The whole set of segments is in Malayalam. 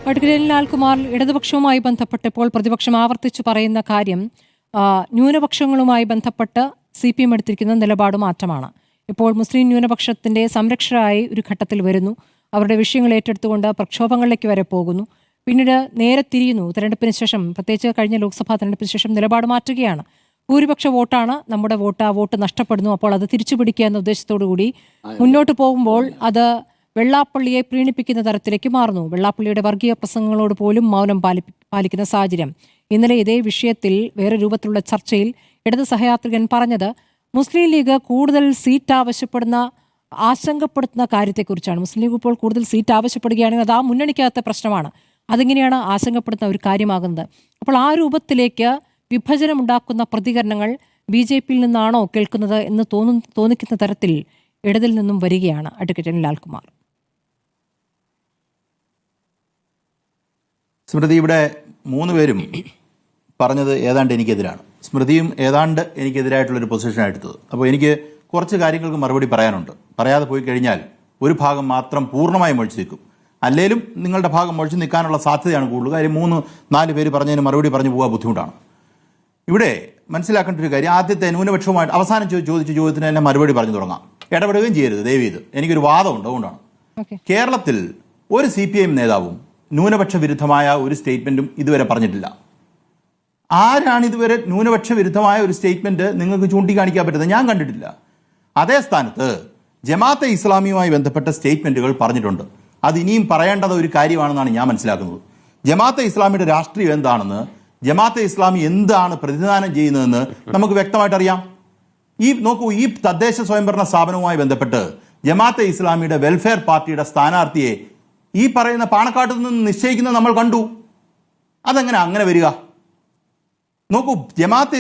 വടകരയിൽ ലാൽകുമാർ ഇടതുപക്ഷവുമായി ബന്ധപ്പെട്ടപ്പോൾ പ്രതിപക്ഷം ആവർത്തിച്ചു പറയുന്ന കാര്യം ന്യൂനപക്ഷങ്ങളുമായി ബന്ധപ്പെട്ട് CPM എടുത്തിരിക്കുന്ന നിലപാട് മാറ്റമാണ്. ഇപ്പോൾ മുസ്ലിം ന്യൂനപക്ഷത്തിന്റെ സംരക്ഷകരായി ഒരു ഘട്ടത്തിൽ വരുന്നു. അവരുടെ വിഷയങ്ങൾ ഏറ്റെടുത്തുകൊണ്ട് പ്രക്ഷോഭങ്ങളിലേക്ക് വരെ പോകുന്നു. പിന്നീട് നേരെ തിരിയുന്നു. തെരഞ്ഞെടുപ്പിന് ശേഷം, പ്രത്യേകിച്ച് കഴിഞ്ഞ ലോക്സഭാ തെരഞ്ഞെടുപ്പിന് ശേഷം നിലപാട് മാറ്റുകയാണ്. ഭൂരിപക്ഷ വോട്ടാണ് നമ്മുടെ വോട്ട്, ആ വോട്ട് നഷ്ടപ്പെടുന്നു, അപ്പോൾ അത് തിരിച്ചു പിടിക്കുക എന്ന ഉദ്ദേശത്തോടു കൂടി മുന്നോട്ട് പോകുമ്പോൾ അത് വെള്ളാപ്പള്ളിയെ പ്രീണിപ്പിക്കുന്ന തരത്തിലേക്ക് മാറുന്നു. വെള്ളാപ്പള്ളിയുടെ വർഗീയ പ്രസംഗങ്ങളോട് പോലും മൗനം പാലിക്കുന്ന സാഹചര്യം. ഇന്നലെ ഇതേ വിഷയത്തിൽ വേറെ രൂപത്തിലുള്ള ചർച്ചയിൽ ഇടത് സഹയാത്രികൻ പറഞ്ഞത് മുസ്ലിം ലീഗ് കൂടുതൽ സീറ്റ് ആശങ്കപ്പെടുത്തുന്ന കാര്യത്തെക്കുറിച്ചാണ്. മുസ്ലിം ലീഗ് ഇപ്പോൾ കൂടുതൽ സീറ്റ് ആവശ്യപ്പെടുകയാണെങ്കിൽ അത് ആ മുന്നണിക്കകത്തെ പ്രശ്നമാണ്. അതെങ്ങനെയാണ് ആശങ്കപ്പെടുത്തുന്ന ഒരു കാര്യമാകുന്നത്? അപ്പോൾ ആ രൂപത്തിലേക്ക് വിഭജനമുണ്ടാക്കുന്ന പ്രതികരണങ്ങൾ BJPയിൽ നിന്നാണോ കേൾക്കുന്നത് എന്ന് തോന്നിക്കുന്ന തരത്തിൽ ഇടതിൽ നിന്നും വരികയാണ് അഡ്വക്കേറ്റ് ലാൽകുമാർ. സ്മൃതി, ഇവിടെ 3 പേരും പറഞ്ഞത് ഏതാണ്ട് എനിക്കെതിരാണ്. സ്മൃതിയും ഏതാണ്ട് എനിക്കെതിരായിട്ടുള്ളൊരു പൊസിഷനാണ് എടുത്തത്. അപ്പോൾ എനിക്ക് കുറച്ച് കാര്യങ്ങൾക്ക് മറുപടി പറയാനുണ്ട്. പറയാതെ പോയി കഴിഞ്ഞാൽ ഒരു ഭാഗം മാത്രം പൂർണ്ണമായും ഒഴിച്ചു നിൽക്കും. അല്ലെങ്കിലും നിങ്ങളുടെ ഭാഗം ഒഴിച്ചു നിൽക്കാനുള്ള സാധ്യതയാണ് കൂടുതൽ. കാര്യം 3-4 പേര് പറഞ്ഞതിന് മറുപടി പറഞ്ഞു പോകാൻ ബുദ്ധിമുട്ടാണ്. ഇവിടെ മനസ്സിലാക്കേണ്ട ഒരു കാര്യം, ആദ്യത്തെ ന്യൂനപക്ഷവുമായിട്ട് അവസാനം ചോദിച്ച ചോദ്യത്തിന് തന്നെ മറുപടി പറഞ്ഞു തുടങ്ങാം. ഇടപെടുകയും ചെയ്യരുത് ദയവീത്. എനിക്കൊരു വാദമുണ്ട്, അതുകൊണ്ടാണ്. കേരളത്തിൽ ഒരു CPM നേതാവും ന്യൂനപക്ഷ വിരുദ്ധമായ ഒരു സ്റ്റേറ്റ്മെന്റും ഇതുവരെ പറഞ്ഞിട്ടില്ല. ആരാണ് ഇതുവരെ ന്യൂനപക്ഷ വിരുദ്ധമായ ഒരു സ്റ്റേറ്റ്മെന്റ് നിങ്ങൾക്ക് ചൂണ്ടിക്കാണിക്കാൻ പറ്റുന്നത്? ഞാൻ കണ്ടിട്ടില്ല. അതേ സ്ഥാനത്ത് ജമാഅത്തെ ഇസ്ലാമിയുമായി ബന്ധപ്പെട്ട സ്റ്റേറ്റ്മെന്റുകൾ പറഞ്ഞിട്ടുണ്ട്. അത് ഇനിയും പറയേണ്ടത് ഒരു കാര്യമാണെന്നാണ് ഞാൻ മനസ്സിലാക്കുന്നത്. ജമാഅത്തെ ഇസ്ലാമിയുടെ രാഷ്ട്രീയം എന്താണെന്ന്, ജമാഅത്തെ ഇസ്ലാമി എന്താണ് പ്രതിനിധാനം ചെയ്യുന്നതെന്ന് നമുക്ക് വ്യക്തമായിട്ട് അറിയാം. ഈ തദ്ദേശ സ്വയംഭരണ സ്ഥാപനവുമായി ബന്ധപ്പെട്ട് ജമാഅത്തെ ഇസ്ലാമിയുടെ വെൽഫെയർ പാർട്ടിയുടെ സ്ഥാനാർത്ഥിയെ ഈ പറയുന്ന പാണക്കാട്ടിൽ നിന്ന് നിശ്ചയിക്കുന്നത് നമ്മൾ കണ്ടു. അതെങ്ങനെ അങ്ങനെ വരിക? നോക്കൂ, ജമാഅത്തെ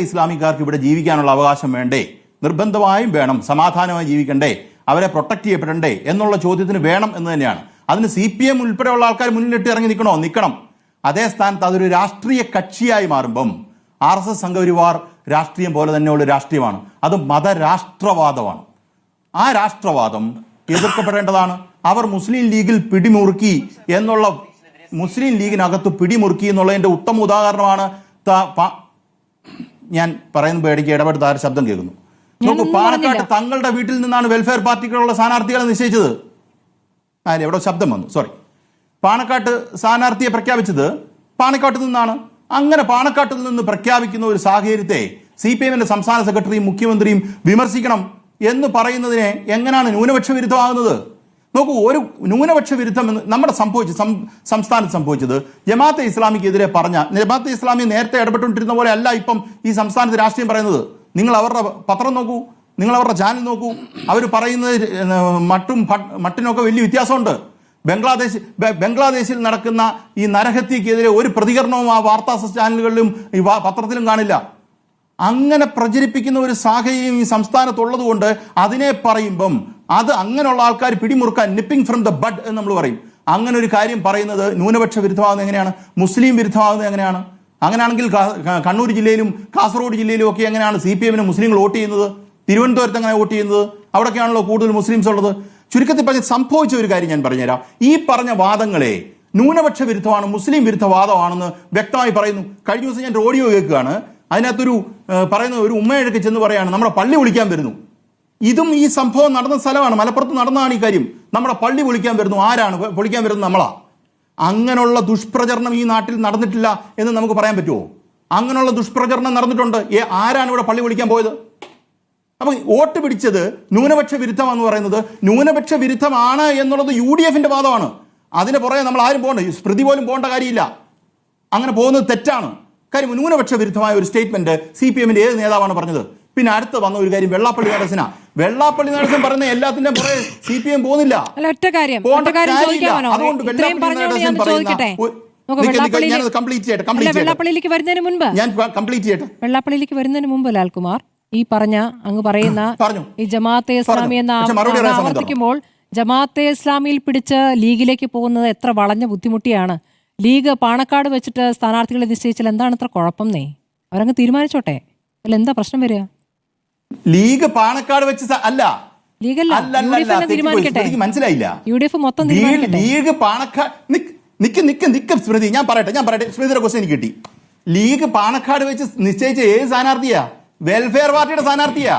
ഇസ്ലാമിക്കാർക്ക് ഇവിടെ ജീവിക്കാനുള്ള അവകാശം വേണ്ടേ? നിർബന്ധമായും വേണം. സമാധാനമായി ജീവിക്കണ്ടേ? അവരെ പ്രൊട്ടക്ട് ചെയ്യപ്പെടണ്ടേ എന്നുള്ള ചോദ്യത്തിന് വേണം എന്ന് തന്നെയാണ്. അതിന് CPM ഉൾപ്പെടെയുള്ള ആൾക്കാർ മുന്നിലിട്ട് ഇറങ്ങി നിൽക്കണം. അതേ സ്ഥാനത്ത് അതൊരു രാഷ്ട്രീയ കക്ഷിയായി മാറുമ്പം RSS സംഘപരിവാർ രാഷ്ട്രീയം പോലെ തന്നെയുള്ള രാഷ്ട്രീയമാണ്. അത് മതരാഷ്ട്രവാദമാണ്. ആ രാഷ്ട്രവാദം എതിർക്കപ്പെടേണ്ടതാണ്. അവർ മുസ്ലിം ലീഗിൽ പിടിമുറുക്കി എന്നുള്ള, മുസ്ലിം ലീഗിനകത്ത് പിടിമുറുക്കി എന്നുള്ളതിന്റെ ഉത്തമ ഉദാഹരണമാണ്. ഞാൻ പറയുമ്പോൾ ഇടയ്ക്ക് ഇടപെടുത്ത ആ ശബ്ദം കേൾക്കുന്നു. നോക്കൂ, പാണക്കാട്ട് തങ്ങളുടെ വീട്ടിൽ നിന്നാണ് വെൽഫെയർ പാർട്ടികളുള്ള സ്ഥാനാർത്ഥികളെ നിശ്ചയിച്ചത്. എവിടെ ശബ്ദം വന്നു, സോറി. പാണക്കാട്ട് സ്ഥാനാർത്ഥിയെ പ്രഖ്യാപിച്ചത് പാണക്കാട്ടിൽ നിന്നാണ്. അങ്ങനെ പാണക്കാട്ടിൽ നിന്ന് പ്രഖ്യാപിക്കുന്ന ഒരു സാഹചര്യത്തെ CPMന്റെ സംസ്ഥാന സെക്രട്ടറിയും മുഖ്യമന്ത്രിയും വിമർശിക്കണം എന്ന് പറയുന്നതിനെ എങ്ങനെയാണ് ന്യൂനപക്ഷ വിരുദ്ധമാകുന്നത്? നോക്കൂ, ഒരു ന്യൂനപക്ഷ വിരുദ്ധം എന്ന് നമ്മുടെ സംസ്ഥാനത്ത് സംഭവിച്ചത് ജമാഅത്തെ ഇസ്ലാമിക്കെതിരെ ജമാഅത്തെ ഇസ്ലാമി നേരത്തെ ഇടപെട്ടുകൊണ്ടിരുന്ന പോലെ അല്ല ഇപ്പം ഈ സംസ്ഥാനത്ത് രാഷ്ട്രീയം പറയുന്നത്. നിങ്ങൾ അവരുടെ പത്രം നോക്കൂ, നിങ്ങൾ അവരുടെ ചാനൽ നോക്കൂ. അവർ പറയുന്നത് മട്ടിനൊക്കെ വലിയ വ്യത്യാസമുണ്ട്. ബംഗ്ലാദേശിൽ നടക്കുന്ന ഈ നരഹത്യക്കെതിരെ ഒരു പ്രതികരണവും ആ വാർത്താ ചാനലുകളിലും ഈ പത്രത്തിലും കാണില്ല. അങ്ങനെ പ്രചരിപ്പിക്കുന്ന ഒരു സാഹചര്യം ഈ സംസ്ഥാനത്തുള്ളത് കൊണ്ട് അതിനെ പറയുമ്പം അത് അങ്ങനെയുള്ള ആൾക്കാർ പിടിമുറുക്കാൻ നിപ്പിംഗ് ഫ്രം ദ ബഡ് എന്ന് നമ്മൾ പറയും. അങ്ങനെ ഒരു കാര്യം പറയുന്നത് ന്യൂനപക്ഷ വിരുദ്ധമാകുന്നത് എങ്ങനെയാണ്? മുസ്ലിം വിരുദ്ധമാകുന്നത് എങ്ങനെയാണ്? അങ്ങനെയാണെങ്കിൽ കണ്ണൂർ ജില്ലയിലും കാസർഗോഡ് ജില്ലയിലും ഒക്കെ എങ്ങനെയാണ് CPMന് മുസ്ലിങ്ങൾ വോട്ട് ചെയ്യുന്നത്? തിരുവനന്തപുരത്ത് എങ്ങനെ വോട്ട് ചെയ്യുന്നത്? അവിടെയൊക്കെയാണല്ലോ കൂടുതൽ മുസ്ലിംസ് ഉള്ളത്. ചുരുക്കത്തിൽ പറഞ്ഞ് സംഭവിച്ച ഒരു കാര്യം ഞാൻ പറഞ്ഞുതരാം. ഈ പറഞ്ഞ വാദങ്ങളെ ന്യൂനപക്ഷ വിരുദ്ധമാണ്, മുസ്ലിം വിരുദ്ധ വാദമാണെന്ന് വ്യക്തമായി പറയുന്നു. കഴിഞ്ഞ ദിവസം ഞാൻ ഓഡിയോ കേൾക്കുകയാണ്. അതിനകത്തൊരു പറയുന്ന ഒരു ഉമ്മയൊക്കെ ചെന്ന് പറയാണ് നമ്മുടെ പള്ളി വിളിക്കാൻ വരുന്നു. ഇതും ഈ സംഭവം നടന്ന സ്ഥലമാണ്, മലപ്പുറത്ത് നടന്നതാണ് ഈ കാര്യം. നമ്മുടെ പള്ളി പൊളിക്കാൻ വരുന്നു. ആരാണ് പൊളിക്കാൻ വരുന്നത്? നമ്മളാ. അങ്ങനെയുള്ള ദുഷ്പ്രചരണം ഈ നാട്ടിൽ നടന്നിട്ടില്ല എന്ന് നമുക്ക് പറയാൻ പറ്റുമോ? അങ്ങനെയുള്ള ദുഷ്പ്രചരണം നടന്നിട്ടുണ്ട്. ആരാണ് ഇവിടെ പള്ളി പൊളിക്കാൻ പോയത്? അപ്പൊ വോട്ട് പിടിച്ചത് ന്യൂനപക്ഷ വിരുദ്ധമെന്ന് പറയുന്നത് ന്യൂനപക്ഷ വിരുദ്ധമാണ് എന്നുള്ളത് UDFന്റെ വാദമാണ്. അതിന് പുറകെ നമ്മൾ ആരും പോകണ്ട, സ്മൃതി പോലും പോകേണ്ട കാര്യമില്ല. അങ്ങനെ പോകുന്നത് തെറ്റാണ്. കാര്യം ന്യൂനപക്ഷ വിരുദ്ധമായ ഒരു സ്റ്റേറ്റ്മെന്റ് CPMന്റെ ഏത് നേതാവാണ് പറഞ്ഞത്? പിന്നെ അടുത്ത് വന്ന ഒരു കാര്യം വെള്ളാപ്പള്ളി നടേശൻ പറയുന്ന എല്ലാത്തിന്റെ പുറകെ CPM പോകുന്നില്ല. അതുകൊണ്ട് വെള്ളാപ്പള്ളിയിലേക്ക് വരുന്നതിന് മുമ്പ് ലാൽകുമാർ ഈ അങ്ങ് പറയുന്ന ഈ ജമാഅത്തെ ഇസ്ലാമി എന്ന ആവർത്തിക്കുമ്പോൾ ജമാഅത്തെ ഇസ്ലാമിയിൽ പിടിച്ച് ലീഗിലേക്ക് പോകുന്നത് എത്ര വളഞ്ഞ ബുദ്ധിമുട്ടിയാണ്. ലീഗ് പാണക്കാട് വെച്ചിട്ട് സ്ഥാനാർത്ഥികളെ നിശ്ചയിച്ചാൽ എന്താണ് ഇത്ര കുഴപ്പം? അവരങ്ങ് തീരുമാനിച്ചോട്ടെ, അല്ല എന്താ പ്രശ്നം വരിക? ലീഗ് പാണക്കാട് വെച്ച് അല്ല, ലീഗല്ല, അല്ലല്ല, UDF തന്നെ തീരുമാനിക്കട്ടെ. എനിക്ക് മനസ്സിലായില്ല. UDF മൊത്തം തീരുമാനിക്കട്ടെ. ലീഗ് പാണക്കാട് നിക്ക് സ്മൃതി, ഞാൻ പറയട്ടെ സ്മൃതിയുടെ ക്വസ്റ്റ്യൻ എനിക്ക് കിട്ടി. ലീഗ് പാണക്കാട് വെച്ച് നിശ്ചയിച്ച ഏത് സ്ഥാനാർത്ഥിയാ? വെൽഫെയർ പാർട്ടിയുടെ സ്ഥാനാർത്ഥിയാ.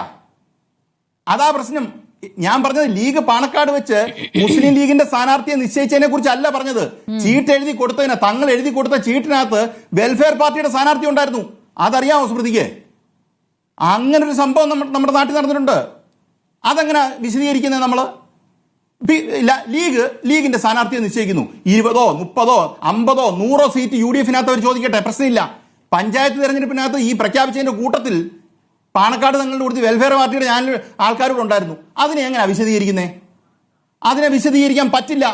അതാ പ്രശ്നം. ഞാൻ പറഞ്ഞത് ലീഗ് പാണക്കാട് വെച്ച് മുസ്ലിം ലീഗിന്റെ സ്ഥാനാർത്ഥിയെ നിശ്ചയിച്ചതിനെ കുറിച്ച് അല്ല പറഞ്ഞത്. ചീട്ട് എഴുതി കൊടുത്തതിന്, തങ്ങൾ എഴുതി കൊടുത്ത ചീട്ടിനകത്ത് വെൽഫെയർ പാർട്ടിയുടെ സ്ഥാനാർത്ഥി ഉണ്ടായിരുന്നു. അതറിയാമോ സ്മൃതിക്ക്? അങ്ങനെ ഒരു സംഭവം നമ്മുടെ നാട്ടിൽ നടന്നിട്ടുണ്ട്. അതെങ്ങനെ വിശദീകരിക്കുന്നത് നമ്മൾ? ലീഗിന്റെ സ്ഥാനാർത്ഥിയെ നിശ്ചയിക്കുന്നു. 20, 30, 50, 100 സീറ്റ് UDF-നകത്ത് അവർ ചോദിക്കട്ടെ, പ്രശ്നമില്ല. പഞ്ചായത്ത് തെരഞ്ഞെടുപ്പിനകത്ത് ഈ പ്രഖ്യാപിച്ചതിന്റെ കൂട്ടത്തിൽ പാണക്കാട് തങ്ങളുടെ കൊടുത്ത് വെൽഫെയർ പാർട്ടിയുടെ ചാനൽ ആൾക്കാരോട് ഉണ്ടായിരുന്നു. അതിനെ എങ്ങനെ വിശദീകരിക്കുന്നേ? അതിനെ വിശദീകരിക്കാൻ പറ്റില്ല.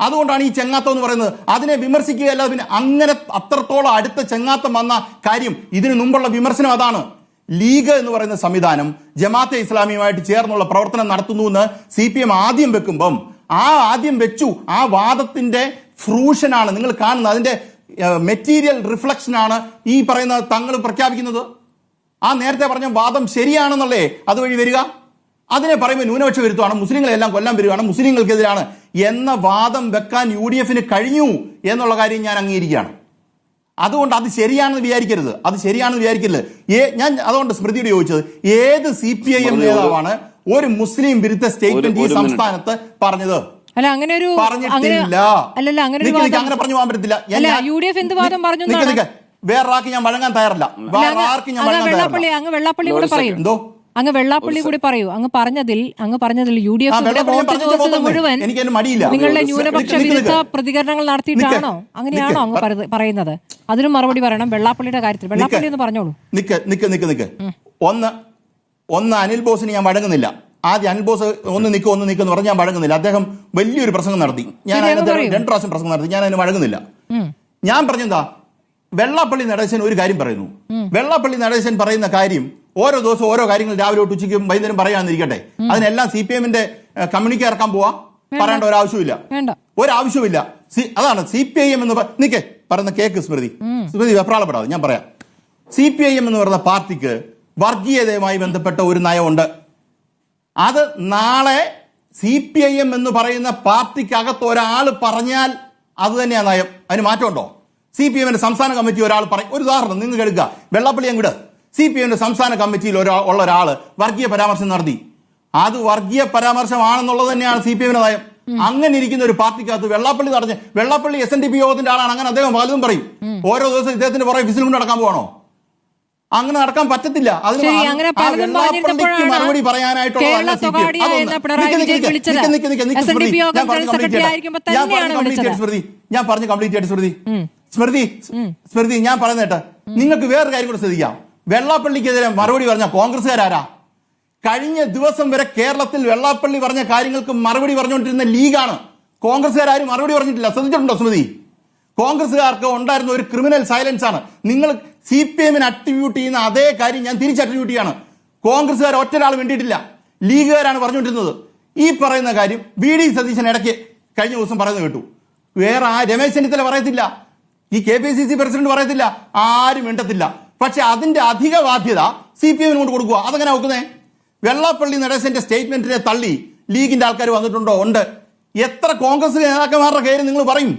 അതുകൊണ്ടാണ് ഈ ചെങ്ങാത്തം എന്ന് പറയുന്നത്. അതിനെ വിമർശിക്കുകയല്ല. പിന്നെ അങ്ങനെ അത്രത്തോളം അടുത്ത ചെങ്ങാത്തം വന്ന കാര്യം, ഇതിനു മുമ്പുള്ള വിമർശനം അതാണ്. ലീഗ് എന്ന് പറയുന്ന സംവിധാനം ജമാഅത്തെ ഇസ്ലാമിയുമായിട്ട് ചേർന്നുള്ള പ്രവർത്തനം നടത്തുന്നു എന്ന് CPM ആദ്യം വെക്കുമ്പം ആദ്യം വെച്ചു. ആ വാദത്തിന്റെ ഫ്രൂഷനാണ് നിങ്ങൾ കാണുന്നത്. അതിന്റെ മെറ്റീരിയൽ റിഫ്ലക്ഷനാണ് ഈ പറയുന്ന തങ്ങൾ പ്രഖ്യാപിക്കുന്നത്. ആ നേരത്തെ പറഞ്ഞ വാദം ശരിയാണെന്നല്ലേ അതുവഴി വരിക? അതിനെ പറയുമ്പോൾ ന്യൂനപക്ഷ വിരുദ്ധമാണ്, മുസ്ലിങ്ങളെല്ലാം കൊല്ലാൻ വരികയാണ്, മുസ്ലിങ്ങൾക്കെതിരാണ് എന്ന വാദം വെക്കാൻ UDF-ന് കഴിഞ്ഞു എന്നുള്ള കാര്യം ഞാൻ അംഗീകരിക്കുകയാണ്. അതുകൊണ്ട് അത് ശരിയാണെന്ന് വിചാരിക്കരുത്, ഞാൻ അതുകൊണ്ട് സ്മൃതിയോട് ചോദിച്ചത്, ഏത് CPIM നേതാവാണ് ഒരു മുസ്ലിം വിരുദ്ധ സ്റ്റേറ്റ്മെന്റ് ഈ സംസ്ഥാനത്ത് പറഞ്ഞത്? പറഞ്ഞിട്ടില്ല. അങ്ങനെ പറഞ്ഞു പോകാൻ പറ്റത്തില്ല. വേറൊരാൾക്ക് ഞാൻ വഴങ്ങാൻ തയ്യാറല്ല. എന്തോ അങ്ങ് വെള്ളാപ്പള്ളി കൂടി പറയൂ. അങ്ങ് പറഞ്ഞതിൽ UDF മുഴുവൻ നിങ്ങളുടെ ന്യൂനപക്ഷ വിരുദ്ധ പ്രതികരണങ്ങൾ നടത്തിയിട്ടാണോ? അങ്ങനെയാണോ അങ്ങ് പറയുന്നത്? അതിനും മറുപടി പറയണം. വെള്ളാപ്പള്ളിയുടെ കാര്യത്തിൽ വെള്ളാപ്പള്ളി എന്ന് പറഞ്ഞോളൂ. നിക്ക് ഒന്ന് അനിൽ ബോസിന് ഞാൻ വഴങ്ങുന്നില്ല. ആദ്യം അനിൽ ബോസ് ഒന്ന് നിൽക്കെന്ന് പറഞ്ഞ് ഞാൻ വഴങ്ങുന്നില്ല. അദ്ദേഹം വലിയൊരു പ്രസംഗം നടത്തി. ഞാൻ 2 പ്രാവശ്യം പ്രസംഗം നടത്തി. ഞാൻ അതിന് വഴങ്ങുന്നില്ല. ഞാൻ പറഞ്ഞെന്താ, വെള്ളാപ്പള്ളി നടേശൻ ഒരു കാര്യം പറയുന്നു. വെള്ളാപ്പള്ളി നടേശൻ പറയുന്ന കാര്യം ഓരോ ദിവസം ഓരോ കാര്യങ്ങൾ രാവിലെ തൊട്ട് ഉച്ചയ്ക്കും വൈകുന്നേരം പറയാന്നിരിക്കട്ടെ. അതിനെല്ലാം CPM-ന്റെ കമ്മ്യൂണിറ്റി ഇറക്കാൻ പോവാ? പറയേണ്ട ഒരാവശ്യമില്ല. അതാണ് CPIM എന്ന് പറയുന്ന കേക്ക്. സ്മൃതി വെപ്രാളപ്പെടാതെ ഞാൻ പറയാം. CPIM എന്ന് പറയുന്ന പാർട്ടിക്ക് വർഗീയതയുമായി ബന്ധപ്പെട്ട ഒരു നയമുണ്ട്. അത് നാളെ CPIM എന്ന് പറയുന്ന പാർട്ടിക്കകത്ത് ഒരാൾ പറഞ്ഞാൽ അത് തന്നെയാ നയം. അതിന് മാറ്റമുണ്ടോ? CPM-ന്റെ സംസ്ഥാന കമ്മിറ്റി ഒരാൾ പറയും. ഒരു ഉദാഹരണം നിങ്ങൾ എടുക്കുക, വെള്ളാപ്പള്ളി അങ്ങോട്ട് CPM-ന്റെ സംസ്ഥാന കമ്മിറ്റിയിൽ ഉള്ള ഒരാൾ വർഗീയ പരാമർശം നടത്തി. അത് വർഗീയ പരാമർശമാണെന്നുള്ളത് തന്നെയാണ് CPM-ന്റെ നയം. അങ്ങനെ ഇരിക്കുന്ന ഒരു പാർട്ടിക്കകത്ത് വെള്ളാപ്പള്ളി SNDP യോഗത്തിന്റെ ആളാണ്. അങ്ങനെ അദ്ദേഹം പലതും പറയും. ഓരോ ദിവസം ഇദ്ദേഹത്തിന്റെ പുറകെ വിസിൽ കൊണ്ട് നടക്കാൻ പോകണോ? അങ്ങനെ നടക്കാൻ പറ്റത്തില്ല. മറുപടി പറയാനായിട്ടുള്ള ഞാൻ പറഞ്ഞു കംപ്ലീറ്റ് ആയിട്ട് സ്മൃതി ഞാൻ പറയുന്നേട്ടെ. നിങ്ങൾക്ക് വേറൊരു കാര്യം കൂടെ ശ്രദ്ധിക്കാം. വെള്ളാപ്പള്ളിക്കെതിരെ മറുപടി പറഞ്ഞ കോൺഗ്രസ്സുകാരാരാ? കഴിഞ്ഞ ദിവസം വരെ കേരളത്തിൽ വെള്ളാപ്പള്ളി പറഞ്ഞ കാര്യങ്ങൾക്ക് മറുപടി പറഞ്ഞുകൊണ്ടിരുന്ന ലീഗാണ്. കോൺഗ്രസ്സുകാരും മറുപടി പറഞ്ഞിട്ടില്ല. ശ്രദ്ധിച്ചിട്ടുണ്ടോ സ്മൃതി? കോൺഗ്രസ്സുകാർക്ക് ഉണ്ടായിരുന്ന ഒരു ക്രിമിനൽ സൈലൻസ് ആണ്. നിങ്ങൾ CPM-ന് അട്രിബ്യൂട്ട് ചെയ്യുന്ന അതേ കാര്യം ഞാൻ തിരിച്ച് അട്രിബ്യൂട്ട് ചെയ്യാണ്. കോൺഗ്രസ്സുകാർ ഒറ്റൊരാൾ വേണ്ടിയിട്ടില്ല, ലീഗുകാരാണ് പറഞ്ഞുകൊണ്ടിരുന്നത്. ഈ പറയുന്ന കാര്യം VD സതീശൻ ഇടയ്ക്ക് കഴിഞ്ഞ ദിവസം പറയുന്നത് കേട്ടു. വേറെ രമേശ് ചെന്നിത്തല പറയത്തില്ല, ഈ KPCC പ്രസിഡന്റ് പറയത്തില്ല, ആരും മിണ്ടത്തില്ല. പക്ഷെ അതിന്റെ അധിക ബാധ്യത CPM-ന് കൊണ്ട് കൊടുക്കുക. അതെങ്ങനെ നോക്കുന്നേ? വെള്ളാപ്പള്ളി നടേശന്റെ സ്റ്റേറ്റ്മെന്റിനെ തള്ളി ലീഗിന്റെ ആൾക്കാർ വന്നിട്ടുണ്ടോ? ഉണ്ട്. എത്ര കോൺഗ്രസ് നേതാക്കന്മാരുടെ കാര്യം നിങ്ങൾ പറയും?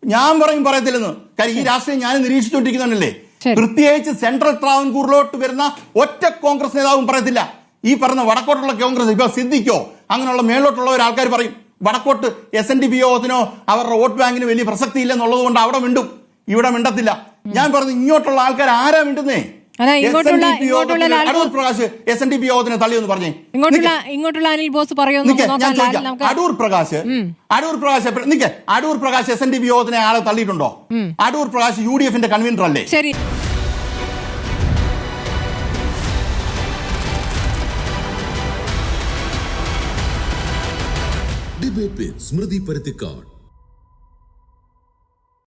ഞാൻ പറയത്തില്ലെന്ന്. കാര്യം ഈ രാഷ്ട്രീയം ഞാൻ നിരീക്ഷിച്ചുകൊണ്ടിരിക്കുന്നുണ്ടല്ലേ. പ്രത്യേകിച്ച് സെൻട്രൽ ട്രാവൻകൂറിലോട്ട് വരുന്ന ഒറ്റ കോൺഗ്രസ് നേതാവും പറയത്തില്ല. ഈ പറഞ്ഞ വടക്കോട്ടുള്ള കോൺഗ്രസ് ഇപ്പൊ സിദ്ദിഖോ അങ്ങനെയുള്ള മേലോട്ടുള്ള ആൾക്കാർ പറയും വടക്കോട്ട് SNDP യോഗത്തിനോ അവരുടെ വോട്ട് ബാങ്കിന് വലിയ പ്രസക്തി ഇല്ലെന്നുള്ളത് കൊണ്ട് അവിടെ മിണ്ടും, ഇവിടെ മിണ്ടത്തില്ല. ഞാൻ പറഞ്ഞു ഇങ്ങോട്ടുള്ള ആൾക്കാർ ആരാ മിണ്ടുന്നേ? അടൂർ പ്രകാശ് SNDP യോഗത്തിനെ തള്ളിയെന്ന് പറഞ്ഞേ. ഇങ്ങോട്ടുള്ള അനിൽ ബോസ് അടൂർ പ്രകാശ് SNDP യോഗത്തിനെ ആളെ തള്ളിയിട്ടുണ്ടോ? അടൂർ പ്രകാശ് UDF-ന്റെ കൺവീനർ അല്ലേ? ശരി. ഡിബേറ്റ് വിത്ത് സ്മൃതി പരുത്തിക്കാട്.